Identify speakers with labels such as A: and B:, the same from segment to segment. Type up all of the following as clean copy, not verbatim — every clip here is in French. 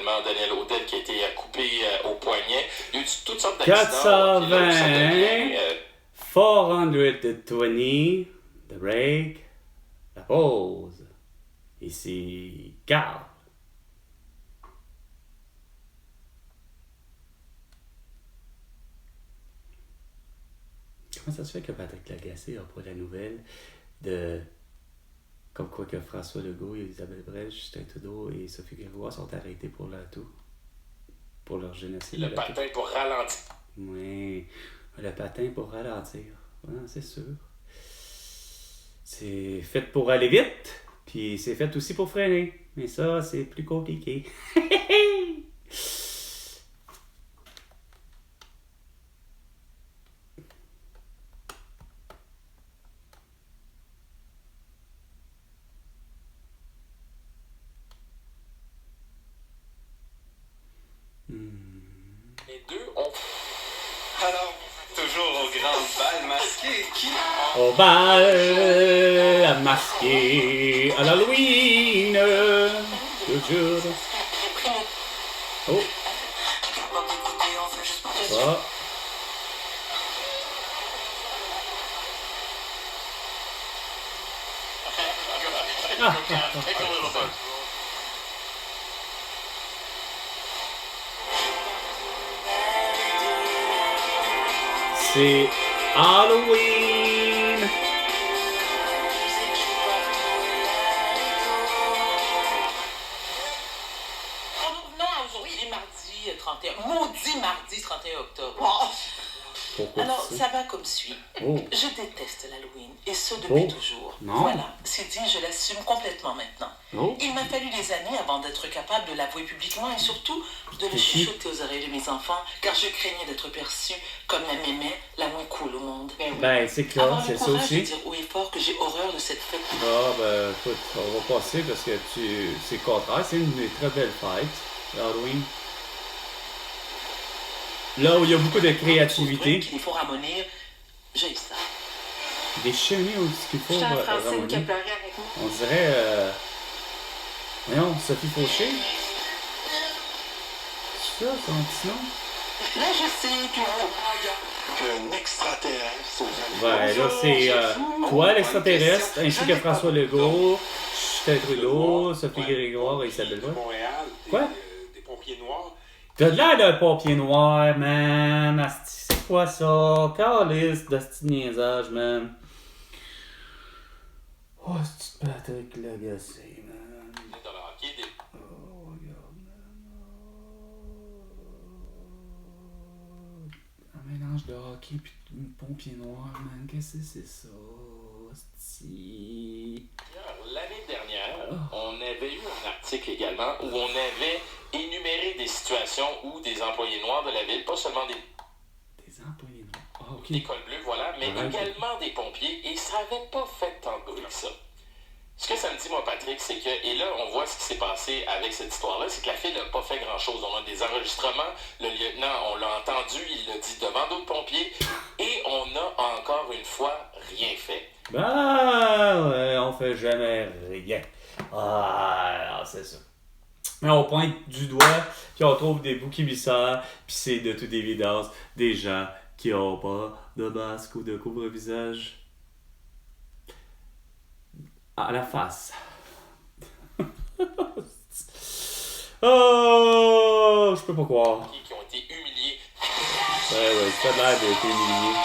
A: également Daniel Audel qui a été coupé au poignet. Il y a eu toutes sortes d'accidents.
B: 420, 420, the break, la pause. Ici, Carl. Comment ça se fait que Patrick Lagacé n'a pas la nouvelle de... Comme quoi que François Legault, Isabelle Brèche, Justin Trudeau et Sophie Grégoire sont arrêtés pour leur tout. Pour leur génocide.
A: Le patin pour ralentir.
B: Oui, le patin pour ralentir. Ouais, c'est sûr. C'est fait pour aller vite, puis c'est fait aussi pour freiner. Mais ça, c'est plus compliqué.
A: Les deux ont... Alors, toujours au grand bal masqué, qui...
B: Au bal masqué à l'Halloween, toujours. Oh. Oh. C'est Halloween.
C: Non, aujourd'hui, mardi 31. Maudit mardi 31 octobre. Oh.
B: Pourquoi
C: Alors,
B: ça?
C: ça va comme suit.
B: Oh.
C: Je déteste l'Halloween, et ce depuis
B: Oh.
C: toujours.
B: Non.
C: Voilà, c'est dit, je l'assume complètement maintenant.
B: Oh.
C: Il m'a fallu des années avant d'être capable de l'avouer publiquement et surtout de le chuchoter aux oreilles de mes enfants, car je craignais d'être perçue comme la mémé la moins cool au monde.
B: Ben, c'est clair,
C: Avoir
B: c'est
C: le
B: ça
C: courage de
B: aussi.
C: dire haut et fort que j'ai horreur de cette fête.
B: Ah, ben, écoute, on va passer parce que c'est le contraire. C'est une des très belles fêtes, Halloween. Là où il y a beaucoup de créativité.
C: Qu'il faut ramollir, j'ai ça.
B: Des cheminées aussi qu'il faut
D: Je suis en Francine qui a
B: ramonir.
D: pleuré avec moi.
B: On dirait... Voyons, Sophie Fauché. C'est ça, son petit nom?
C: Là, je sais
A: Qu'un extraterrestre aux
B: Ouais, là, c'est toi, l'extraterrestre, ainsi que François Legault, Justin Trudeau, Sophie Grégoire et Isabelle
A: de
B: Brèche.
A: Montréal,
B: Quoi?
A: des pompiers noirs.
B: T'as de l'air d'un pompier noir, man. Asti, c'est quoi ça? Calice d'asti de niaisage, man. Oh, c'est Patrick Lagacé, man.
A: Dans le hockey, des...
B: Oh, regarde, man. Un mélange de hockey pis de pompier noir, man. Qu'est-ce que c'est ça? Asti.
A: L'année dernière, on avait eu un article également où on avait énuméré des situations où des employés noirs de la ville, pas seulement des
B: Employés noirs. Ah, ok.
A: des cols bleus, voilà, mais
B: Ouais.
A: également des pompiers, et ça n'avait pas fait tant de bruit que ça. Ce que ça me dit, moi, Patrick, c'est que, et là, on voit ce qui s'est passé avec cette histoire-là, c'est que la fille n'a pas fait grand-chose. On a des enregistrements, le lieutenant, on l'a entendu, il l'a dit devant d'autres pompiers, et on n'a encore une fois rien fait.
B: Ben, ouais, on fait jamais rien. Ah, c'est ça. Mais on pointe du doigt, puis on trouve des boucs émissaires, puis c'est de toute évidence des gens qui ont pas de masque ou de couvre-visage à la face. Oh, je peux pas croire.
A: Qui ont été humiliés.
B: Ouais, ça a l'air d'être humilié.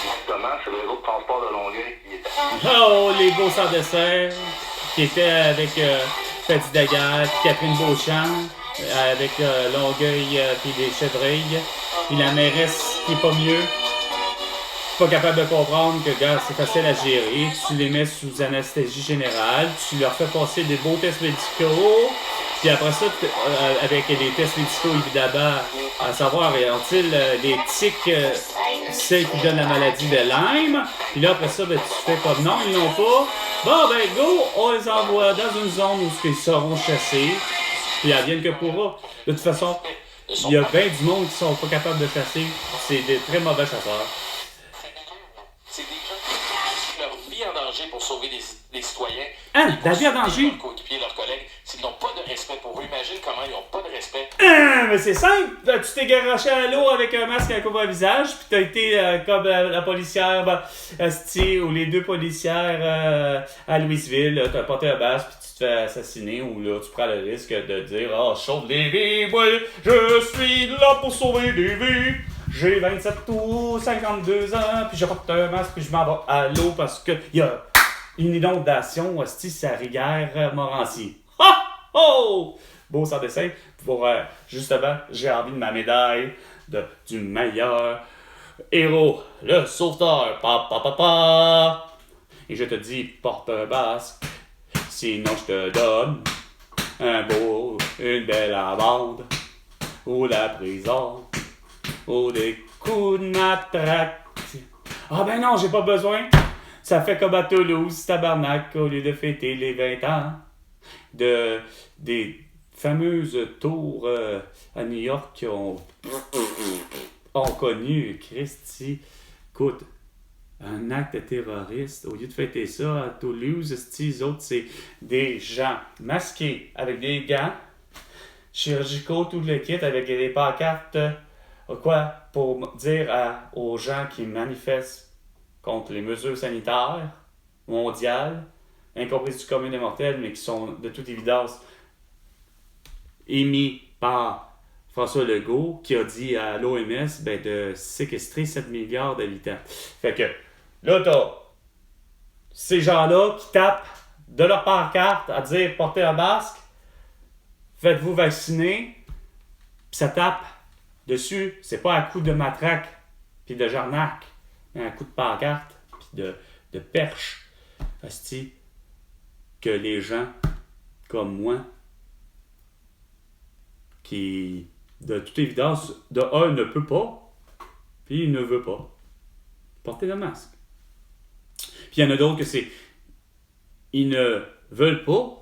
E: Justement, c'est le réseau de transport de Longueuil qui était...
B: Oh, les beaux sans dessert qui étaient avec Fadi Daguerre, puis Catherine Beauchamp, avec Longueuil puis des chevreuils, puis la mairesse qui est pas mieux, pas capable de comprendre que, gars, c'est facile à gérer, tu les mets sous anesthésie générale, tu leur fais passer des beaux tests médicaux, puis après ça, avec les tests médicaux, évidemment, à savoir, ont-ils des tics, celles qui donnent la maladie de Lyme, puis là, après ça, ben, tu fais comme non, ils l'ont pas. Bon, ben, go, on les envoie dans une zone où ils seront chassés, puis elles viennent que pourra. De toute façon, il y a bien du monde qui sont pas capables de chasser. C'est des très mauvais chasseurs.
A: C'est des gens qui passent leur vie en danger pour sauver des citoyens.
B: Hein?
A: Et pour
B: La vie en
A: soutenir
B: danger?
A: leurs coéquipiers, leurs collègues, s'ils n'ont pas de respect pour eux. Imagine comment ils n'ont pas de respect.
B: Mais c'est simple! Tu t'es garoché à l'eau avec un masque à couvre-visage, puis t'as été comme la policière, ou les deux policières à Louisville, t'as porté un masque, puis tu te fais assassiner, ou là, tu prends le risque de dire « Ah, je sauve des vies, oui, je suis là pour sauver des vies! J'ai 27 ou 52 ans, puis je porte un masque, puis je m'en vais à l'eau parce que y a une inondation, hostie, c'est la rivière Morancy. Ha! Oh! Beau sans dessin. Pour, justement, j'ai envie de ma médaille du meilleur héros, le sauveteur. Pa, pa, pa, pa. Et je te dis, porte un masque, sinon je te donne une belle amende, ou la prison, ou des coups de matraque. Ah ben non, j'ai pas besoin. Ça fait comme à Toulouse, tabarnak, au lieu de fêter les 20 ans des fameuses tours à New York qui ont connu, Christy, écoute, un acte terroriste. Au lieu de fêter ça à Toulouse, les autres, c'est des gens masqués avec des gants chirurgicaux, tout le kit, avec des pancartes, pour dire aux gens qui manifestent contre les mesures sanitaires mondiales, incomprises du commun des mortels, mais qui sont de toute évidence émis par François Legault, qui a dit à l'OMS de séquestrer 7 milliards d'habitants. Fait que là, t'as ces gens-là qui tapent de leur pancarte à dire « portez un masque, faites-vous vacciner », puis ça tape dessus. C'est pas un coup de matraque puis de jarnac, mais un coup de pancarte puis de perche. Asti, que les gens comme moi, qui, de toute évidence, de un, ne peut pas, puis il ne veut pas porter le masque. Puis il y en a d'autres que c'est, ils ne veulent pas,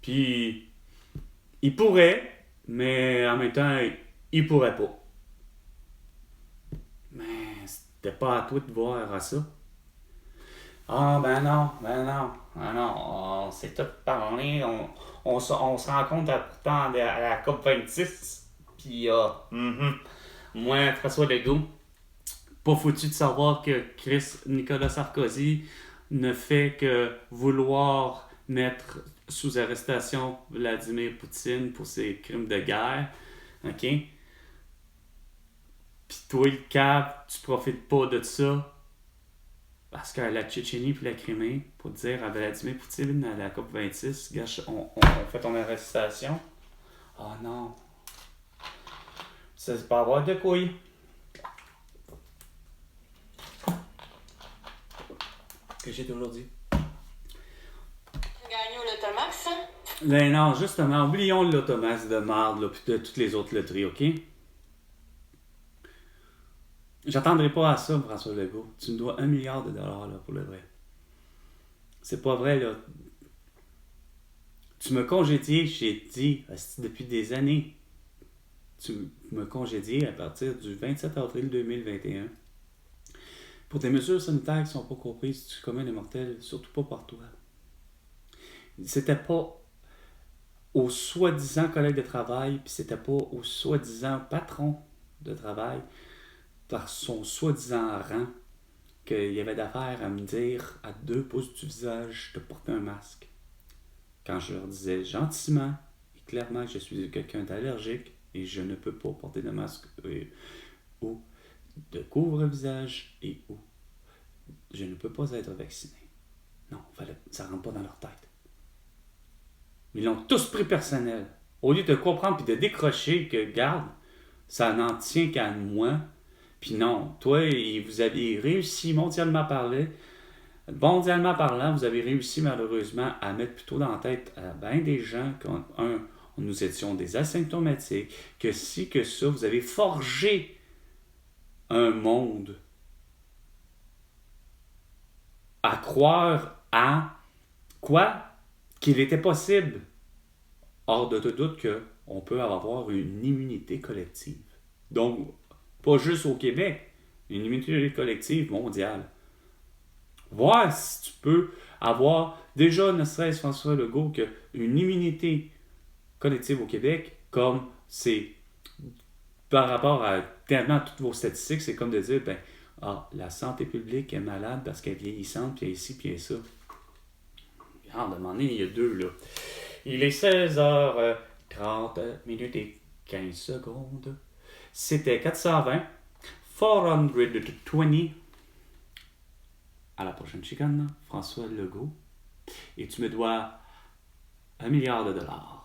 B: puis ils pourraient, mais en même temps, ils pourraient pas. Mais c'était pas à toi de voir à ça. Ah, ben non, on s'est tout parlé, on se rencontre pourtant à la COP26, pis moi, François Legault, pas foutu de savoir que Nicolas Sarkozy ne fait que vouloir mettre sous arrestation Vladimir Poutine pour ses crimes de guerre, ok? Pis toi, le cap, tu profites pas de ça. Parce que la Tchétchénie puis la Crimée, pour dire à Vladimir Poutine à la COP26, gars, on fait ton arrestation. Oh non. Ça se peut avoir de couilles. Que j'ai toujours dit.
C: Gagné au Lotomax, hein?
B: Ben non, justement, oublions le Lotomax de marde, là, puis de toutes les autres loteries, ok? J'attendrai pas à ça, François Legault. Tu me dois $1 milliard là, pour le vrai. C'est pas vrai, là. Tu me congédies, j'ai dit, depuis des années. Tu me congédies à partir du 27 avril 2021 pour des mesures sanitaires qui ne sont pas comprises du commun des mortels, surtout pas par toi. C'était pas aux soi-disant collègues de travail, puis c'était pas aux soi-disant patrons de travail, par son soi-disant rang, qu'il y avait d'affaires à me dire à 2 pouces du visage de porter un masque. Quand je leur disais gentiment et clairement que je suis quelqu'un d'allergique et je ne peux pas porter de masque ou de couvre-visage et ou je ne peux pas être vacciné. Non, ça rentre pas dans leur tête. Ils l'ont tous pris personnel. Au lieu de comprendre et de décrocher que, garde, ça n'en tient qu'à moi. Puis non, toi, vous avez réussi mondialement parlant, vous avez réussi malheureusement à mettre plutôt dans la tête à bien des gens que, nous étions des asymptomatiques, que si, que ça, vous avez forgé un monde à croire à quoi? Qu'il était possible, hors de tout doute, qu'on peut avoir une immunité collective. Donc, pas juste au Québec, une immunité collective mondiale. Voir si tu peux avoir déjà, ne serait-ce François Legault, qu'une immunité collective au Québec, comme c'est par rapport à tellement toutes vos statistiques, c'est comme de dire, la santé publique est malade parce qu'elle est vieillissante, puis il y a ici, puis il y a ça. Regarde, à un moment donné, il y a deux, là. Il est 16h30 minutes et 15 secondes. C'était 420. À la prochaine chicane, François Legault. Et tu me dois $1 milliard.